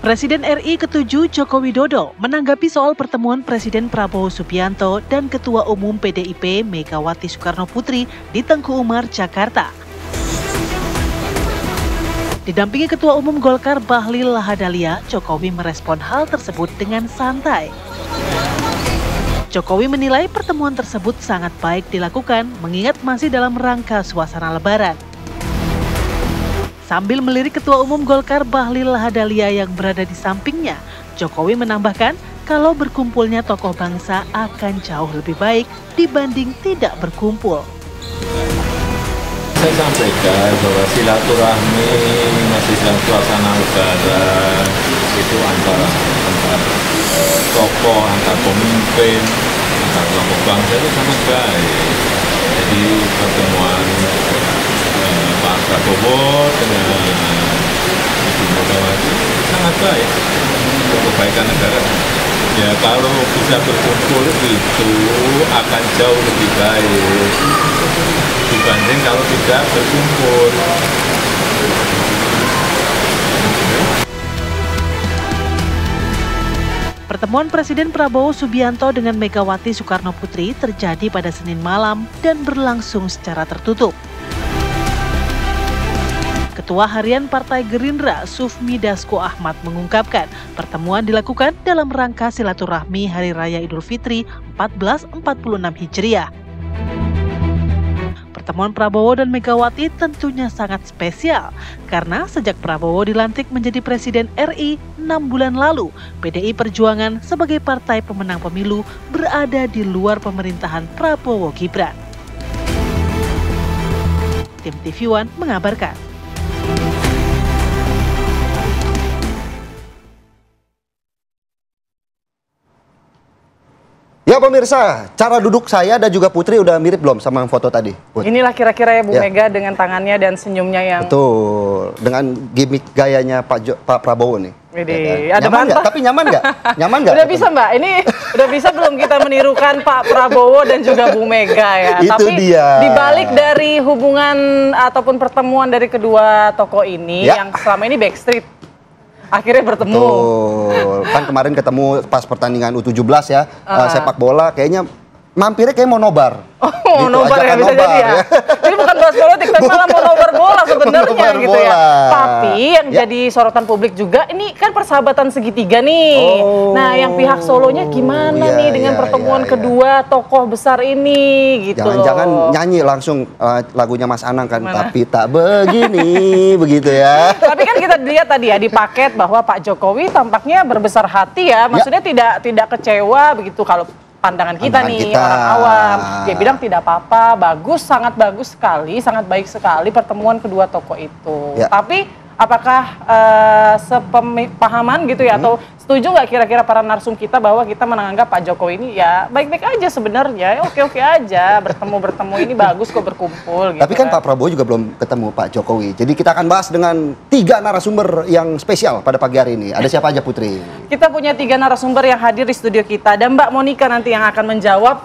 Presiden RI ke-7 Joko Widodo menanggapi soal pertemuan Presiden Prabowo Subianto dan Ketua Umum PDIP Megawati Soekarnoputri di Tengku Umar, Jakarta. Didampingi Ketua Umum Golkar Bahlil Lahadalia, Jokowi merespon hal tersebut dengan santai. Jokowi menilai pertemuan tersebut sangat baik dilakukan mengingat masih dalam rangka suasana Lebaran. Sambil melirik Ketua Umum Golkar Bahlil Lahadalia yang berada di sampingnya, Jokowi menambahkan kalau berkumpulnya tokoh bangsa akan jauh lebih baik dibanding tidak berkumpul. Saya sampaikan bahwa silaturahmi masih dalam suasana Lebaran itu antara tokoh, antar pemimpin, antar kelompok bangsa itu sangat baik. Jadi pertemuan Pak Prabowo dengan Ibu Megawati sangat baik untuk kebaikan negara. Ya kalau bisa berkumpul itu akan jauh lebih baik dibanding kalau tidak berkumpul. Pertemuan Presiden Prabowo Subianto dengan Megawati Soekarnoputri terjadi pada Senin malam dan berlangsung secara tertutup. Ketua Harian Partai Gerindra Sufmi Dasko Ahmad mengungkapkan pertemuan dilakukan dalam rangka silaturahmi Hari Raya Idul Fitri 1446 Hijriah. Pertemuan Prabowo dan Megawati tentunya sangat spesial karena sejak Prabowo dilantik menjadi Presiden RI 6 bulan lalu, PDI Perjuangan sebagai partai pemenang pemilu berada di luar pemerintahan Prabowo Gibran. Tim TV One mengabarkan. Ya pemirsa, cara duduk saya dan juga Putri udah mirip belum sama yang foto tadi? Put? Inilah kira-kira ya Bu Mega dengan tangannya dan senyumnya yang... Betul, dengan gimmick gayanya Pak Prabowo nih. Ya, ada nyaman nggak? Tapi nyaman nggak? Nyaman nggak? Udah bisa Mbak, ini udah bisa belum kita menirukan Pak Prabowo dan juga Bu Mega ya? Itu tapi dia. Dibalik dari hubungan ataupun pertemuan dari kedua tokoh ini yang selama ini backstreet, akhirnya bertemu. Betul. Kan kemarin ketemu pas pertandingan U17 ya, sepak bola kayaknya mampirnya kayak mau nobar. Oh, gitu, nobar ya, bisa jadi ya. Ini bukan bahas politik, tapi malah mau nobar bola sebenarnya gitu ya. Tapi yang jadi sorotan publik juga, ini kan persahabatan segitiga nih. Nah, yang pihak Solonya gimana nih dengan pertemuan kedua tokoh besar ini gitu. Jangan-jangan nyanyi langsung lagunya Mas Anang kan, tapi tak begini, begitu ya. Tapi kan kita lihat tadi ya di paket bahwa Pak Jokowi tampaknya berbesar hati ya. Maksudnya tidak kecewa begitu kalau pandangan kita orang awam. Dia bilang tidak apa-apa, bagus, sangat bagus sekali, sangat baik sekali pertemuan kedua tokoh itu. Tapi apakah sepahaman gitu ya, atau setuju nggak kira-kira para narsum kita bahwa kita menganggap Pak Jokowi ini ya baik-baik aja sebenarnya, oke-oke aja, bertemu ini bagus kok berkumpul. Gitu. Tapi kan Pak Prabowo juga belum ketemu Pak Jokowi. Jadi kita akan bahas dengan 3 narasumber yang spesial pada pagi hari ini. Ada siapa aja Putri? Kita punya 3 narasumber yang hadir di studio kita, dan Mbak Monica nanti yang akan menjawab.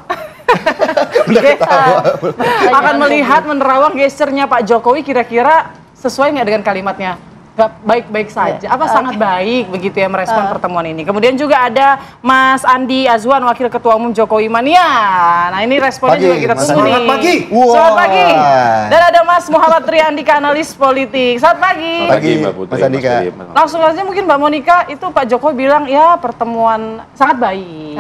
Akan melihat menerawang gesturnya Pak Jokowi kira-kira sesuai nggak dengan kalimatnya? Baik-baik saja, sangat baik begitu ya merespon pertemuan ini. Kemudian juga ada Mas Andi Azwan, Wakil Ketua Umum Jokowi Mania. Nah ini responnya juga kita tunggu nih. Selamat pagi. Selamat pagi. Dan ada Mas Muhammad Triandika, analis politik. Selamat pagi. Selamat pagi Mbak Putri. Mas Andika. Langsung aja mungkin Mbak Monica, itu Pak Jokowi bilang ya pertemuan sangat baik.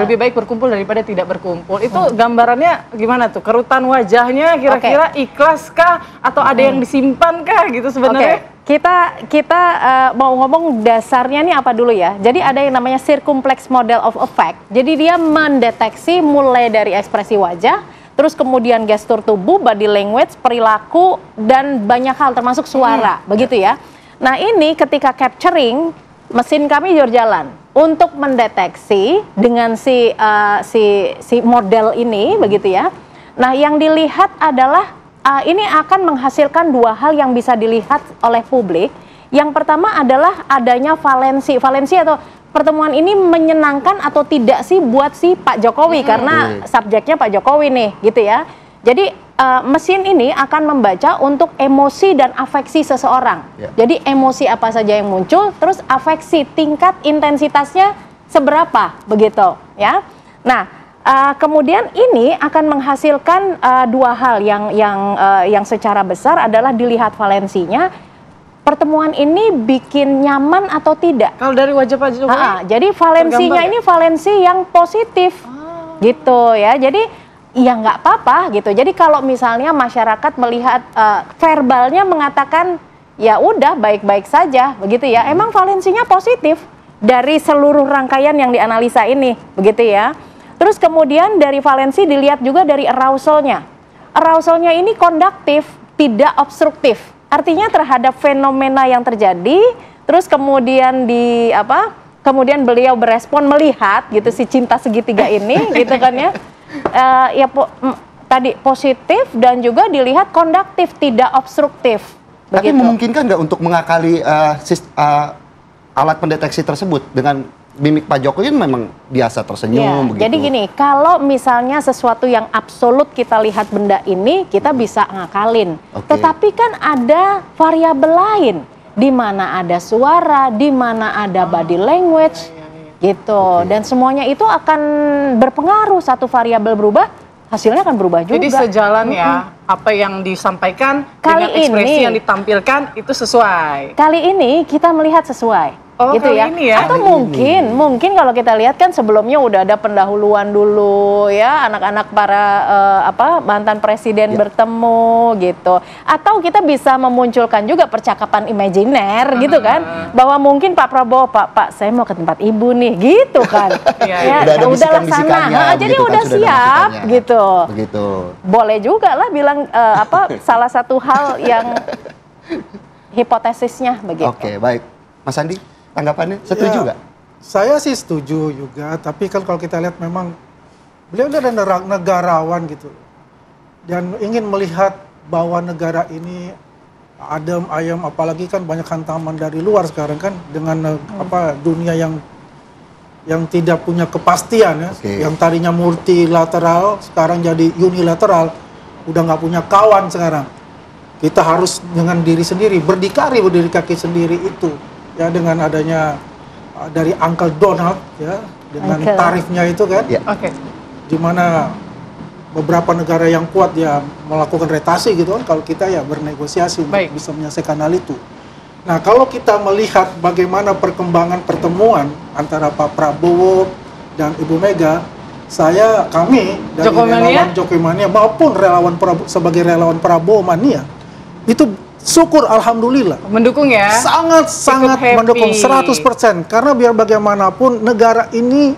Lebih baik berkumpul daripada tidak berkumpul. Itu gambarannya gimana tuh? Kerutan wajahnya kira-kira ikhlas kah? Atau ada yang disimpan kah gitu sebenarnya? Kita mau ngomong dasarnya nih apa dulu ya. Jadi ada yang namanya circumflex model of effect. Jadi dia mendeteksi mulai dari ekspresi wajah, terus kemudian gestur tubuh, body language, perilaku, dan banyak hal termasuk suara, begitu ya. Nah ini ketika capturing, mesin kami jalan untuk mendeteksi dengan si model ini, begitu ya. Nah yang dilihat adalah ini akan menghasilkan 2 hal yang bisa dilihat oleh publik. Yang pertama adalah adanya valensi atau pertemuan ini menyenangkan atau tidak sih buat si Pak Jokowi, karena subjeknya Pak Jokowi nih gitu ya. Jadi mesin ini akan membaca untuk emosi dan afeksi seseorang. Jadi emosi apa saja yang muncul, terus afeksi tingkat intensitasnya seberapa, begitu ya. Nah, kemudian ini akan menghasilkan dua hal yang secara besar adalah dilihat valensinya. Pertemuan ini bikin nyaman atau tidak? Kalau dari wajah Pak Jokowi, jadi valensinya ini valensi yang positif, gitu ya. Jadi ya nggak apa-apa gitu. Jadi kalau misalnya masyarakat melihat verbalnya mengatakan ya udah baik-baik saja, begitu ya. Emang valensinya positif dari seluruh rangkaian yang dianalisa ini, begitu ya. Terus kemudian dari valensi dilihat juga dari arausalnya. Arausalnya ini konduktif, tidak obstruktif. Artinya terhadap fenomena yang terjadi, terus kemudian kemudian beliau berespon melihat gitu si cinta segitiga ini gitu kan ya. Tadi positif dan juga dilihat konduktif, tidak obstruktif. Tapi memungkinkan nggak untuk mengakali alat pendeteksi tersebut dengan mimik Pak Jokowi memang biasa tersenyum begitu. Jadi gini, kalau misalnya sesuatu yang absolut kita lihat benda ini, kita bisa ngakalin. Tetapi kan ada variabel lain, di mana ada suara, di mana ada body language, gitu. Dan semuanya itu akan berpengaruh. Satu variabel berubah, hasilnya akan berubah juga. Jadi sejalan ya, apa yang disampaikan dengan ekspresi yang ditampilkan itu sesuai. Kali ini kita melihat sesuai. Gitu ya. Atau mungkin kalau kita lihat kan sebelumnya udah ada pendahuluan dulu ya, anak-anak para mantan presiden bertemu gitu. Atau kita bisa memunculkan juga percakapan imajiner gitu kan, bahwa mungkin Pak Prabowo, Pak saya mau ke tempat ibu nih gitu kan. Udah laksana, jadi udah siap gitu. Begitu. Boleh juga lah bilang salah satu hal yang hipotesisnya begitu. Oke, baik. Mas Andi, tanggapannya setuju nggak? Saya sih setuju juga, tapi kan kalau kita lihat memang beliau adalah negarawan gitu, dan ingin melihat bahwa negara ini adem ayem, apalagi kan banyak hantaman dari luar sekarang kan dengan dunia yang tidak punya kepastian ya, yang tadinya multilateral sekarang jadi unilateral, udah nggak punya kawan sekarang. Kita harus dengan diri sendiri berdikari kaki sendiri itu. Ya dengan adanya dari Uncle Donald ya dengan tarifnya itu kan, di mana beberapa negara yang kuat ya melakukan retasi gitu kan, kalau kita ya bernegosiasi untuk bisa menyelesaikan hal itu. Nah kalau kita melihat bagaimana perkembangan pertemuan antara Pak Prabowo dan Ibu Mega, kami dari relawan Jokowi Mania maupun sebagai relawan Prabowo Mania itu syukur alhamdulillah. Mendukung ya? Sangat mendukung 100%. Karena biar bagaimanapun negara ini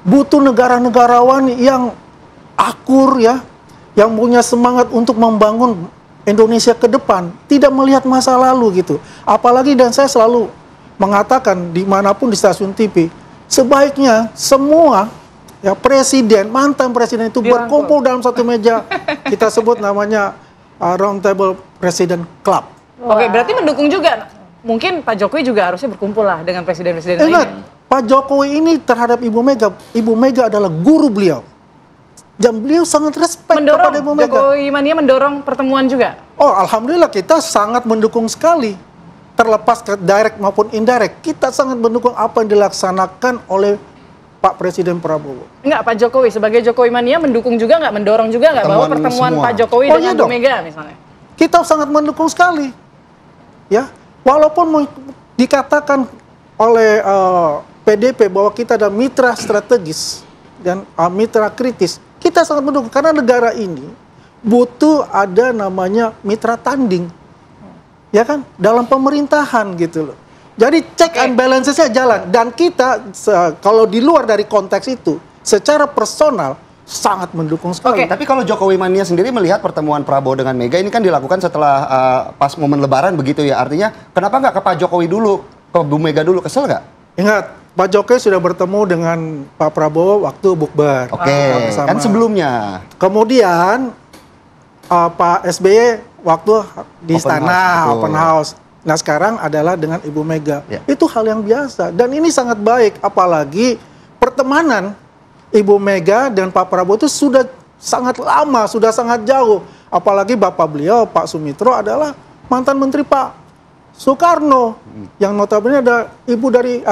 butuh negara-negarawan yang akur ya, yang punya semangat untuk membangun Indonesia ke depan, tidak melihat masa lalu gitu. Apalagi dan saya selalu mengatakan dimanapun di stasiun TV, sebaiknya semua ya presiden, mantan presiden itu berkumpul dalam satu meja, kita sebut namanya Round Table President Club. Oke, berarti mendukung juga. Mungkin Pak Jokowi juga harusnya berkumpul lah dengan presiden-presiden lainnya. Ingat, Pak Jokowi ini terhadap Ibu Mega adalah guru beliau. Dan beliau sangat respect kepada Ibu Mega. Jokowi Mania mendorong pertemuan juga? Oh, alhamdulillah kita sangat mendukung sekali. Terlepas ke direct maupun indirect, kita sangat mendukung apa yang dilaksanakan oleh Pak Presiden Prabowo. Enggak, Pak Jokowi sebagai Jokowi Mania mendukung juga nggak, mendorong juga nggak bahwa pertemuan semua Pak Jokowi dengan Ibu Mega misalnya? Kita sangat mendukung sekali, ya. Walaupun dikatakan oleh PDP bahwa kita ada mitra strategis dan mitra kritis, kita sangat mendukung karena negara ini butuh ada namanya mitra tanding, ya kan, dalam pemerintahan gitu loh. Jadi check and balances-nya jalan. Dan kita kalau di luar dari konteks itu, secara personal sangat mendukung sekali. Tapi kalau Jokowi Mania sendiri melihat pertemuan Prabowo dengan Mega ini kan dilakukan setelah pas momen Lebaran begitu ya. Artinya kenapa nggak ke Pak Jokowi dulu, ke Bu Mega dulu, kesel nggak? Ingat, Pak Jokowi sudah bertemu dengan Pak Prabowo waktu bukber. Kan sebelumnya. Kemudian Pak SBY waktu di istana, open house. Nah sekarang adalah dengan Ibu Mega. Itu hal yang biasa. Dan ini sangat baik. Apalagi pertemanan Ibu Mega dan Pak Prabowo itu sudah sangat lama, sudah sangat jauh. Apalagi bapak beliau, Pak Sumitro adalah mantan menteri Pak Soekarno, yang notabene ada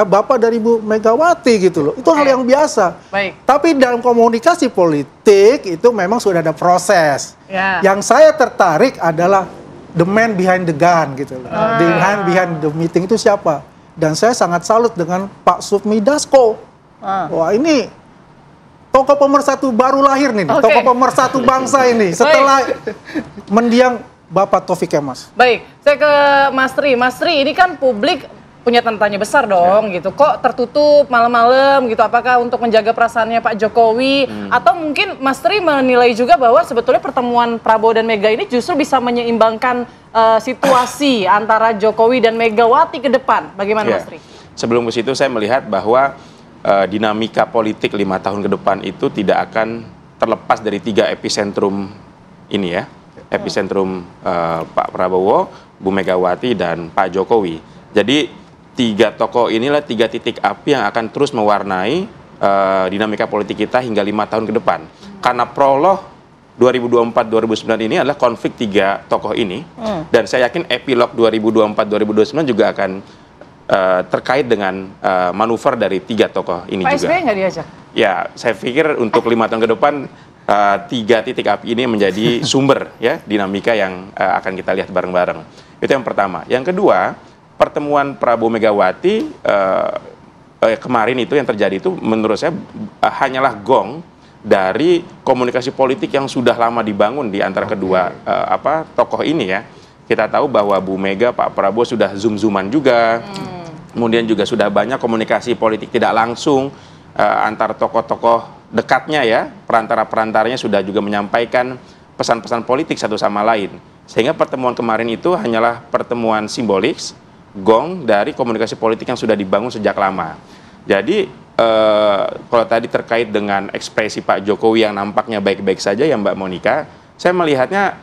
bapak dari Ibu Megawati gitu loh. Itu hal yang biasa. Baik. Tapi dalam komunikasi politik itu memang sudah ada proses. Ya. Yang saya tertarik adalah the man behind the gun gitu loh. The man behind the meeting itu siapa? Dan saya sangat salut dengan Pak Sufmi Dasko. Wah, ini tokoh pemersatu baru lahir nih, tokoh pemersatu bangsa ini setelah mendiang Bapak Taufik Kemas. Baik, saya ke Mas Tri. Mas Tri, ini kan publik punya tanda tanya besar dong gitu. Kok tertutup malam-malam gitu? Apakah untuk menjaga perasaannya Pak Jokowi? Atau mungkin Mas Tri menilai juga bahwa sebetulnya pertemuan Prabowo dan Mega ini justru bisa menyeimbangkan situasi antara Jokowi dan Megawati ke depan. Bagaimana Mas Tri? Sebelum ke situ saya melihat bahwa dinamika politik 5 tahun ke depan itu tidak akan terlepas dari 3 epicentrum ini ya. Epicentrum Pak Prabowo, Bu Megawati, dan Pak Jokowi. Jadi 3 tokoh inilah 3 titik api yang akan terus mewarnai dinamika politik kita hingga 5 tahun ke depan. Karena prolog 2024-2029 ini adalah konflik 3 tokoh ini. Dan saya yakin epilog 2024-2029 juga akan terkait dengan manuver dari 3 tokoh ini Pak juga. SBY nggak diajak? Ya, saya pikir untuk 5 tahun ke depan 3 titik api ini menjadi sumber ya dinamika yang akan kita lihat bareng-bareng. Itu yang pertama. Yang kedua, pertemuan Prabowo Megawati kemarin itu yang terjadi itu menurut saya hanyalah gong dari komunikasi politik yang sudah lama dibangun di antara kedua tokoh ini ya. Kita tahu bahwa Bu Mega, Pak Prabowo sudah zoom-zooman juga. Kemudian juga sudah banyak komunikasi politik tidak langsung antar tokoh-tokoh dekatnya ya, perantara-perantaranya sudah juga menyampaikan pesan-pesan politik satu sama lain. Sehingga pertemuan kemarin itu hanyalah pertemuan simbolis, gong dari komunikasi politik yang sudah dibangun sejak lama. Jadi kalau tadi terkait dengan ekspresi Pak Jokowi yang nampaknya baik-baik saja ya Mbak Monica, saya melihatnya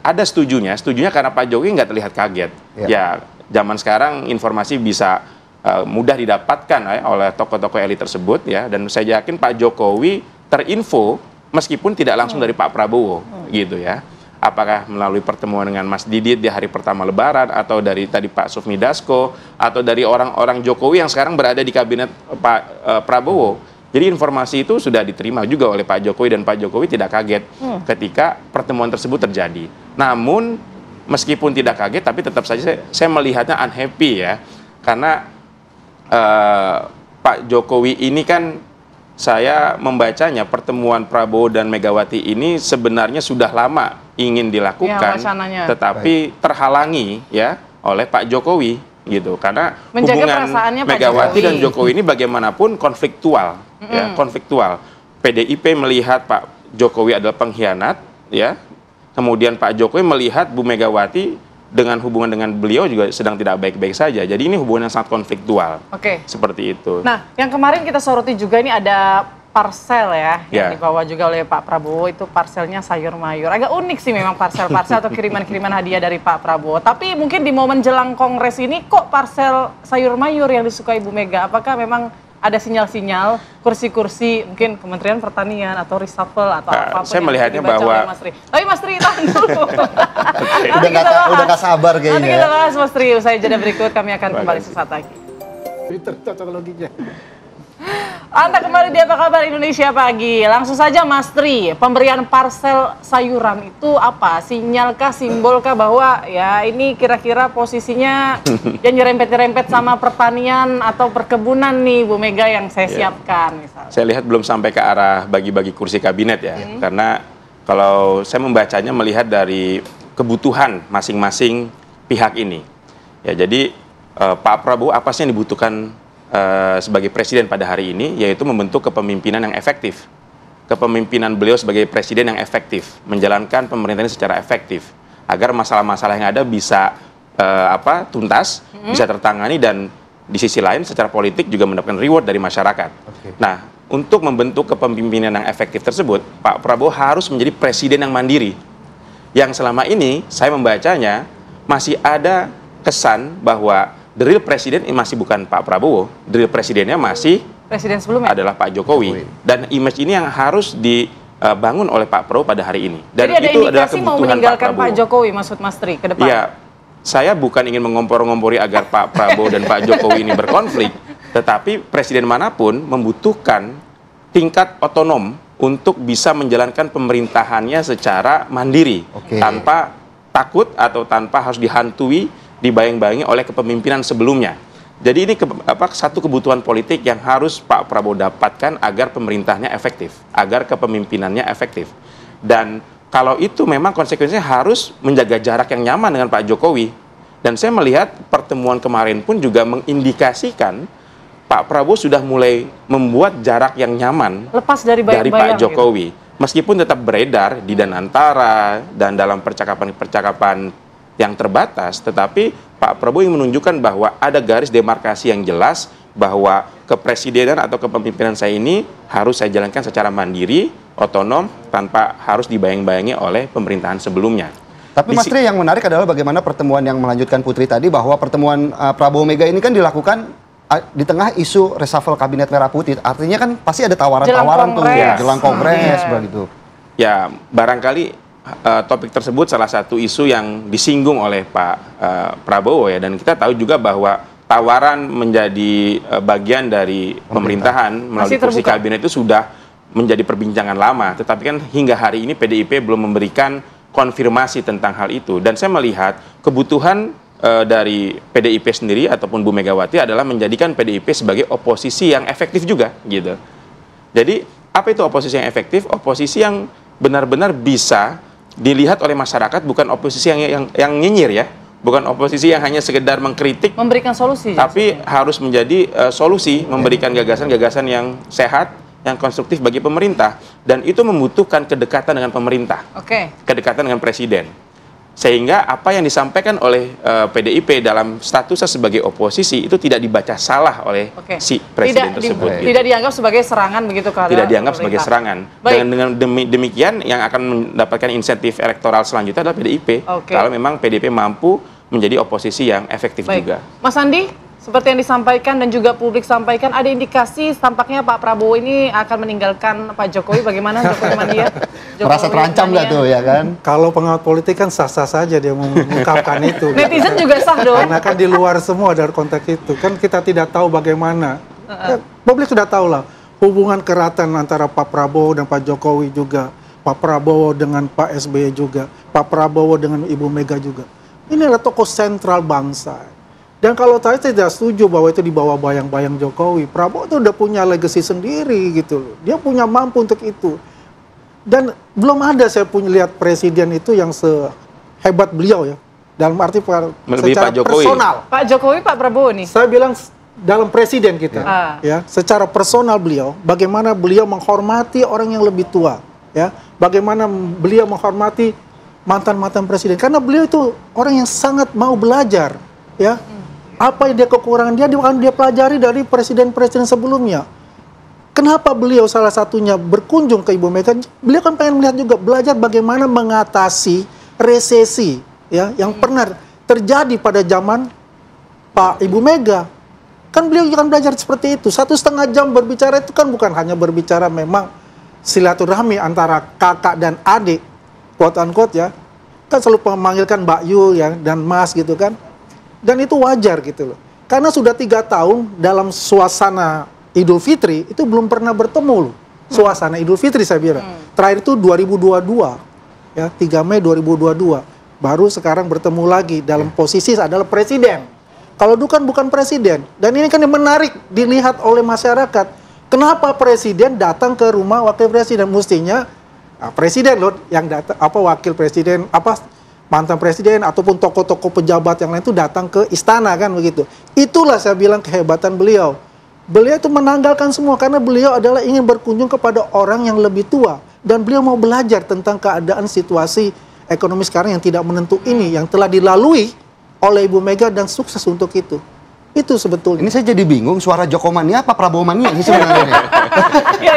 ada setujunya karena Pak Jokowi nggak terlihat kaget. Ya, zaman sekarang informasi bisa mudah didapatkan oleh tokoh-tokoh elit tersebut ya, dan saya yakin Pak Jokowi terinfo meskipun tidak langsung dari Pak Prabowo gitu ya. Apakah melalui pertemuan dengan Mas Didit di hari pertama Lebaran, atau dari tadi Pak Sufmi Dasko, atau dari orang-orang Jokowi yang sekarang berada di kabinet Pak Prabowo. Jadi informasi itu sudah diterima juga oleh Pak Jokowi, dan Pak Jokowi tidak kaget ketika pertemuan tersebut terjadi. Namun meskipun tidak kaget, tapi tetap saja saya melihatnya unhappy ya, karena Pak Jokowi ini kan saya membacanya pertemuan Prabowo dan Megawati ini sebenarnya sudah lama ingin dilakukan, tetapi terhalangi ya oleh Pak Jokowi gitu, karena hubungan Megawati dan Jokowi ini bagaimanapun konfliktual, ya, konfliktual. PDIP melihat Pak Jokowi adalah pengkhianat, ya, kemudian Pak Jokowi melihat Bu Megawati dengan hubungan dengan beliau juga sedang tidak baik-baik saja. Jadi ini hubungan yang sangat konfliktual. Seperti itu. Nah, yang kemarin kita soroti juga ini ada parsel ya, yang dibawa juga oleh Pak Prabowo, itu parselnya sayur mayur. Agak unik sih memang parsel-parsel atau kiriman-kiriman hadiah dari Pak Prabowo. Tapi mungkin di momen jelang Kongres ini kok parsel sayur mayur yang disukai Bu Mega? Apakah memang ada sinyal-sinyal kursi-kursi mungkin Kementerian Pertanian atau reshuffle atau apapun saya melihatnya bahwa Tapi Mas Tri tahan dulu. Udah gak sabar kayaknya. Nanti kita bahas Mas Tri, usai jeda berikut kami akan kembali sesaat lagi. Cocokologinya. Anda kembali di Apa Kabar Indonesia Pagi. Langsung saja Mas Tri, pemberian parsel sayuran itu apa? Sinyalkah, simbolkah bahwa ya ini kira-kira posisinya yang nyerempet-nyerempet sama pertanian atau perkebunan nih Bu Mega yang saya siapkan misalnya? Saya lihat belum sampai ke arah bagi-bagi kursi kabinet ya. Karena kalau saya membacanya melihat dari kebutuhan masing-masing pihak ini. Ya, jadi Pak Prabowo apa sih yang dibutuhkan sebagai presiden pada hari ini, yaitu membentuk kepemimpinan yang efektif. Kepemimpinan beliau sebagai presiden yang efektif, menjalankan pemerintahan secara efektif, agar masalah-masalah yang ada bisa tuntas, bisa tertangani, dan di sisi lain secara politik juga mendapatkan reward dari masyarakat. Nah, untuk membentuk kepemimpinan yang efektif tersebut, Pak Prabowo harus menjadi presiden yang mandiri. Yang selama ini saya membacanya masih ada kesan bahwa the real presiden masih bukan Pak Prabowo, the real presidennya masih presiden sebelumnya adalah Pak Jokowi. Dan image ini yang harus bangun oleh Pak Prabowo pada hari ini. Dan jadi itu adalah kebutuhan mau meninggalkan Pak Jokowi, maksud Mas Tri, ke depan? Iya, saya bukan ingin mengompor-ngompori agar Pak Prabowo dan Pak Jokowi ini berkonflik, tetapi presiden manapun membutuhkan tingkat otonom untuk bisa menjalankan pemerintahannya secara mandiri, tanpa takut atau tanpa harus dihantui, dibayang-bayangi oleh kepemimpinan sebelumnya. Jadi ini satu kebutuhan politik yang harus Pak Prabowo dapatkan agar pemerintahnya efektif, agar kepemimpinannya efektif. Dan kalau itu memang konsekuensinya harus menjaga jarak yang nyaman dengan Pak Jokowi. Dan saya melihat pertemuan kemarin pun juga mengindikasikan Pak Prabowo sudah mulai membuat jarak yang nyaman lepas dari Pak Jokowi. Gitu. Meskipun tetap beredar di Danantara dan dalam percakapan-percakapan yang terbatas, tetapi Pak Prabowo yang menunjukkan bahwa ada garis demarkasi yang jelas bahwa kepresidenan atau kepemimpinan saya ini harus saya jalankan secara mandiri, otonom, tanpa harus dibayang-bayangi oleh pemerintahan sebelumnya. Tapi Mas Tri, yang menarik adalah bagaimana pertemuan yang melanjutkan Putri tadi, bahwa pertemuan Prabowo Mega ini kan dilakukan di tengah isu reshuffle kabinet merah putih. Artinya kan pasti ada tawaran-tawaran tuh jelang kongres begitu. Ya, barangkali topik tersebut salah satu isu yang disinggung oleh Pak Prabowo ya, dan kita tahu juga bahwa tawaran menjadi bagian dari pemerintahan melalui kursi kabinet itu sudah menjadi perbincangan lama, tetapi kan hingga hari ini PDIP belum memberikan konfirmasi tentang hal itu. Dan saya melihat kebutuhan dari PDIP sendiri ataupun Bu Megawati adalah menjadikan PDIP sebagai oposisi yang efektif juga gitu. Jadi apa itu oposisi yang efektif? Oposisi yang benar-benar bisa dilihat oleh masyarakat, bukan oposisi yang nyinyir ya, bukan oposisi yang hanya sekedar mengkritik, memberikan solusi, tapi harus menjadi solusi, memberikan gagasan-gagasan yang sehat, yang konstruktif bagi pemerintah, dan itu membutuhkan kedekatan dengan pemerintah, kedekatan dengan presiden, sehingga apa yang disampaikan oleh PDIP dalam statusnya sebagai oposisi itu tidak dibaca salah oleh si presiden tersebut. Tidak dianggap sebagai serangan begitu kan? Tidak dianggap sebagai serangan. Dengan demikian yang akan mendapatkan insentif elektoral selanjutnya adalah PDIP. Kalau memang PDIP mampu menjadi oposisi yang efektif juga. Mas Andi, seperti yang disampaikan dan juga publik sampaikan, ada indikasi tampaknya Pak Prabowo ini akan meninggalkan Pak Jokowi. Bagaimana Jokowi mania? Merasa terancam nggak tuh ya kan? Kalau pengawat politik kan sah-sah saja dia mengungkapkan itu. Netizen juga sah dong. Karena kan di luar semua dari konteks itu. Kan kita tidak tahu bagaimana. Publik sudah tahu lah hubungan keratan antara Pak Prabowo dan Pak Jokowi juga. Pak Prabowo dengan Pak SBY juga. Pak Prabowo dengan Ibu Mega juga. Ini adalah tokoh sentral bangsa. Dan kalau saya tidak setuju bahwa itu di bawah bayang-bayang Jokowi. Prabowo itu udah punya legacy sendiri gitu loh. Dia punya mampu untuk itu. Dan belum ada saya punya lihat presiden itu yang sehebat beliau ya. Dalam arti secara personal. Pak Jokowi, Pak Prabowo nih. Saya bilang dalam presiden kita ya, secara personal beliau, bagaimana beliau menghormati orang yang lebih tua ya. Bagaimana beliau menghormati mantan-mantan presiden, karena beliau itu orang yang sangat mau belajar ya. Apa yang dia kekurangan dia pelajari dari presiden-presiden sebelumnya. Kenapa beliau salah satunya berkunjung ke Ibu Mega? Beliau kan pengen melihat juga, belajar bagaimana mengatasi resesi ya yang pernah terjadi pada zaman Pak Ibu Mega. Kan beliau akan belajar seperti itu. 1,5 jam berbicara itu kan bukan hanya berbicara memang silaturahmi antara kakak dan adik, quote unquote ya. Kan selalu memanggilkan Mbak Yu ya dan Mas gitu kan. Dan itu wajar gitu loh. Karena sudah 3 tahun dalam suasana Idul Fitri itu belum pernah bertemu loh. Suasana Idul Fitri saya bilang. Terakhir itu 2022. Ya, 3 Mei 2022. Baru sekarang bertemu lagi dalam posisi adalah presiden. Kalau dulu kan bukan presiden. Dan ini kan yang menarik dilihat oleh masyarakat. Kenapa presiden datang ke rumah wakil presiden? Mestinya presiden loh yang datang, wakil presiden, mantan presiden ataupun tokoh-tokoh pejabat yang lain itu datang ke istana kan begitu. Itulah saya bilang kehebatan beliau. Beliau itu menanggalkan semua karena beliau adalah ingin berkunjung kepada orang yang lebih tua. Dan beliau mau belajar tentang keadaan situasi ekonomi sekarang yang tidak menentu ini, yang telah dilalui oleh Ibu Mega dan sukses untuk itu. Itu sebetulnya. Ini saya jadi bingung, suara Jokomania apa Prabowo mania ini sebenarnya? Ya.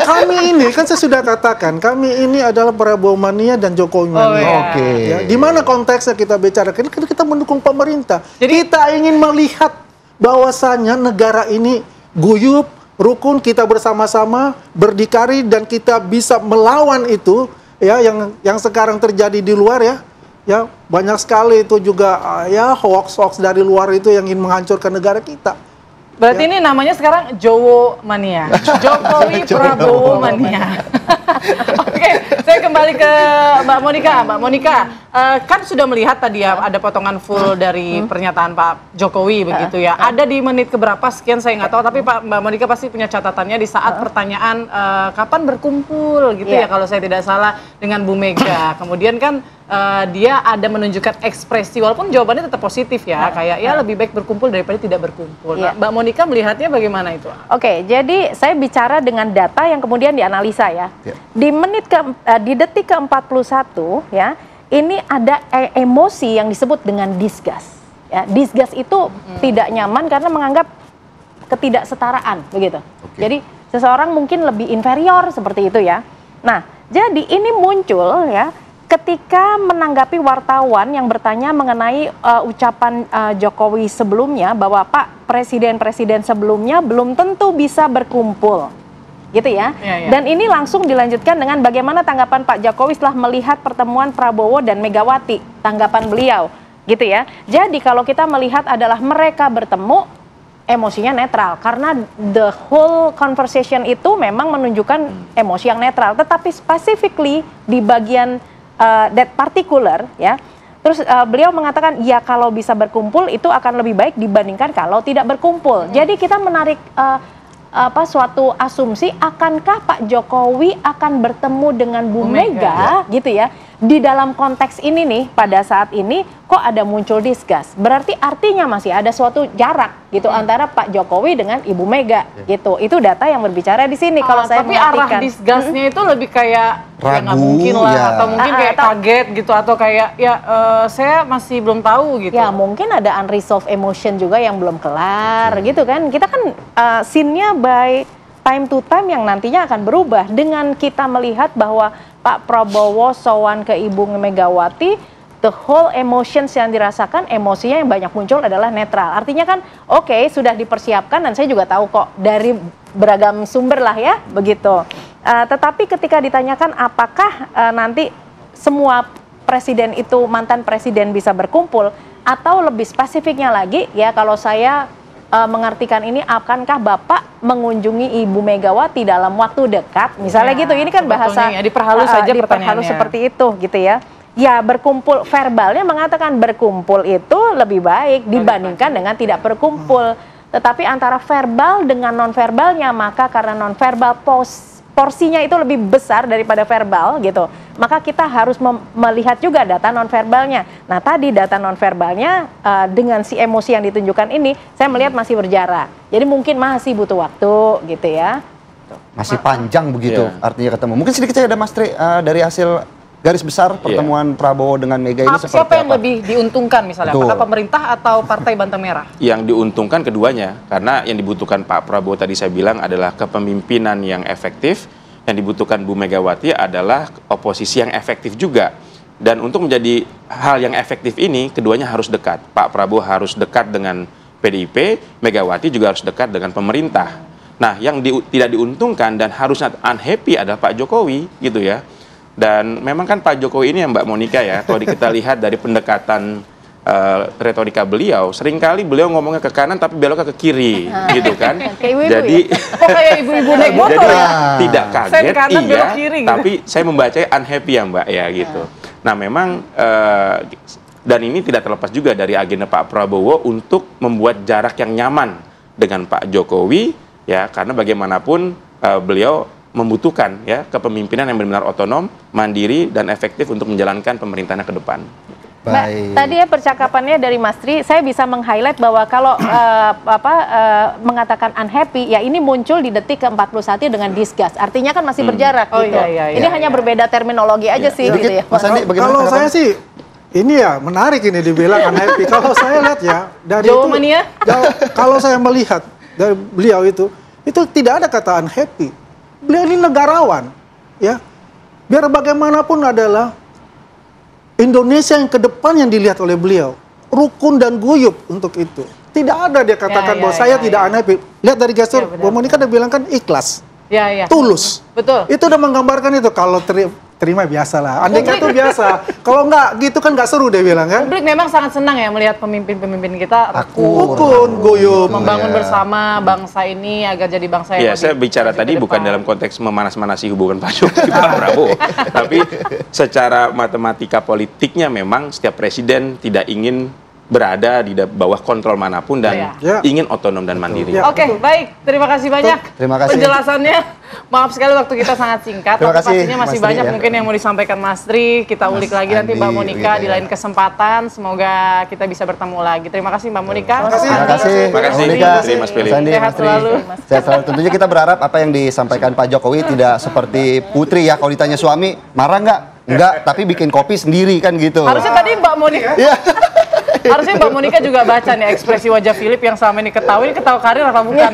Kami ini, kan saya sudah katakan, kami ini adalah Prabowo mania dan Jokowi mania. Ya, di mana konteksnya kita bicara? Kan kita mendukung pemerintah. Jadi kita ingin melihat bahwasannya negara ini guyup, rukun, kita bersama-sama berdikari dan kita bisa melawan itu ya yang sekarang terjadi di luar ya banyak sekali itu juga ya hoax dari luar itu yang ingin menghancurkan negara kita. Berarti ini namanya sekarang Jowo Mania. Jokowi Prabowo Mania. Oke, saya kembali ke Mbak Monica. Mbak Monica, kan sudah melihat tadi ya ada potongan full dari pernyataan Pak Jokowi begitu ya. Ada di menit keberapa sekian saya nggak tahu, tapi Mbak Monica pasti punya catatannya di saat pertanyaan kapan berkumpul gitu ya kalau saya tidak salah dengan Bu Mega. Kemudian kan dia ada menunjukkan ekspresi walaupun jawabannya tetap positif ya, kayak ya lebih baik berkumpul daripada tidak berkumpul. Nah, Mbak Monica melihatnya bagaimana itu? Oke, jadi saya bicara dengan data yang kemudian dianalisa ya. Di di detik ke-41 ya, ini ada emosi yang disebut dengan disgust. Ya, disgust itu tidak nyaman karena menganggap ketidaksetaraan begitu. Jadi seseorang mungkin lebih inferior seperti itu ya. Nah, jadi ini muncul ya ketika menanggapi wartawan yang bertanya mengenai ucapan Jokowi sebelumnya bahwa Pak presiden-presiden sebelumnya belum tentu bisa berkumpul, gitu ya. Dan ini langsung dilanjutkan dengan bagaimana tanggapan Pak Jokowi setelah melihat pertemuan Prabowo dan Megawati, tanggapan beliau, gitu ya. Jadi kalau kita melihat adalah mereka bertemu, emosinya netral karena the whole conversation itu memang menunjukkan emosi yang netral, tetapi specifically di bagian that particular ya. Terus beliau mengatakan ya kalau bisa berkumpul itu akan lebih baik dibandingkan kalau tidak berkumpul. Jadi kita menarik suatu asumsi akankah Pak Jokowi akan bertemu dengan Bu Mega gitu ya. Di dalam konteks ini nih pada saat ini kok ada muncul disgust. Berarti artinya masih ada suatu jarak gitu antara Pak Jokowi dengan Ibu Mega gitu. Itu data yang berbicara di sini kalau saya tapi arah disgustnya itu lebih kayak ragu, ya nggak mungkin lah atau mungkin kayak kaget gitu atau kayak ya saya masih belum tahu gitu. Ya mungkin ada unresolved emotion juga yang belum kelar gitu kan. Kita kan scene-nya by time to time yang nantinya akan berubah dengan kita melihat bahwa Pak Prabowo sowan ke Ibu Megawati, the whole emotions yang dirasakan, emosinya yang banyak muncul adalah netral. Artinya kan oke, sudah dipersiapkan dan saya juga tahu kok dari beragam sumber lah ya begitu. Tetapi ketika ditanyakan apakah nanti semua presiden itu mantan presiden bisa berkumpul atau lebih spesifiknya lagi ya kalau saya mengartikan ini akankah Bapak mengunjungi Ibu Megawati dalam waktu dekat misalnya gitu. Ini kan bahasa ya, diperhalus saja diperhalus seperti itu gitu ya. Ya berkumpul, verbalnya mengatakan berkumpul itu lebih baik dibandingkan dengan tidak berkumpul. Tetapi antara verbal dengan non-verbalnya, maka karena non-verbal porsinya itu lebih besar daripada verbal gitu. Maka kita harus melihat juga data non-verbalnya. Nah tadi data non-verbalnya dengan si emosi yang ditunjukkan ini, saya melihat masih berjarak. Jadi mungkin masih butuh waktu gitu ya. Masih panjang begitu artinya ketemu. Mungkin sedikit saya ada Mas Tri dari hasil garis besar pertemuan Prabowo dengan Mega ini seperti apa? Siapa yang lebih diuntungkan misalnya? Apakah pemerintah atau Partai Banteng Merah? Yang diuntungkan keduanya, karena yang dibutuhkan Pak Prabowo tadi saya bilang adalah kepemimpinan yang efektif, yang dibutuhkan Bu Megawati adalah oposisi yang efektif juga. Dan untuk menjadi hal yang efektif ini, keduanya harus dekat. Pak Prabowo harus dekat dengan PDIP, Megawati juga harus dekat dengan pemerintah. Nah, yang tidak diuntungkan dan harusnya unhappy adalah Pak Jokowi, gitu ya. Dan memang kan Pak Jokowi ini ya Mbak Monica ya, kalau kita lihat dari pendekatan retorika beliau, seringkali beliau ngomongnya ke kanan tapi beloknya ke kiri, gitu kan. Jadi kayak ibu-ibu naik motor ya. Tidak kaget, kanan, belok kiri, gitu. Tapi saya membacanya unhappy ya Mbak ya gitu. Nah memang dan ini tidak terlepas juga dari agenda Pak Prabowo untuk membuat jarak yang nyaman dengan Pak Jokowi ya, karena bagaimanapun beliau membutuhkan ya kepemimpinan yang benar-benar otonom, mandiri dan efektif untuk menjalankan pemerintahannya ke depan. Mbak, tadi ya percakapannya dari Mas Tri, saya bisa meng-highlight bahwa kalau mengatakan unhappy, ya ini muncul di detik ke-41 dengan disgust. Artinya kan masih berjarak gitu. Ini hanya berbeda terminologi aja sih gitu ya. Mas Andi, kalau saya sih, ini ya menarik ini dibilang unhappy. Kalau saya lihat ya, dari itu, kalau saya melihat dari beliau itu tidak ada kata unhappy. Beliau ini negarawan, ya. Biar bagaimanapun adalah Indonesia yang ke depan yang dilihat oleh beliau, rukun dan guyup untuk itu. Tidak ada dia katakan bahwa saya tidak unhappy. Lihat dari gestur, Bu Monica udah bilang kan ikhlas. Tulus. Betul. Itu udah menggambarkan itu. Kalau terima biasa lah. Andai kata biasa. Kalau nggak gitu kan nggak seru dia bilang kan. Publik memang sangat senang ya melihat pemimpin-pemimpin kita rukun, guyup, membangun bersama bangsa ini agar jadi bangsa yang lebih. Saya bicara tadi bukan dalam konteks memanas-manasi hubungan Pak Jokowi Pak Prabowo, tapi secara matematika politiknya memang setiap presiden tidak ingin berada di bawah kontrol manapun dan ingin otonom dan mandiri. Oke, baik. Terima kasih banyak. Terima kasih. Penjelasannya. Maaf sekali waktu kita sangat singkat. Terima tapi kasih, pastinya masih Mas banyak Tri, mungkin yang mau disampaikan Mas Tri. Kita ulik lagi nanti Mbak Monica di lain kesempatan. Semoga kita bisa bertemu lagi. Terima kasih Mbak Monica. Terima kasih. Terima kasih. Monica. Mas Philip. Sehat selalu. Sehat selalu. Tentunya kita berharap apa yang disampaikan Pak Jokowi tidak seperti Putri ya. Kalau ditanya suami, marah nggak? Enggak, tapi bikin kopi sendiri kan gitu. Harusnya tadi Mbak Monica. Harusnya Mbak Monica juga baca nih ekspresi wajah Philip yang selama ini ketawa karir apa bukan?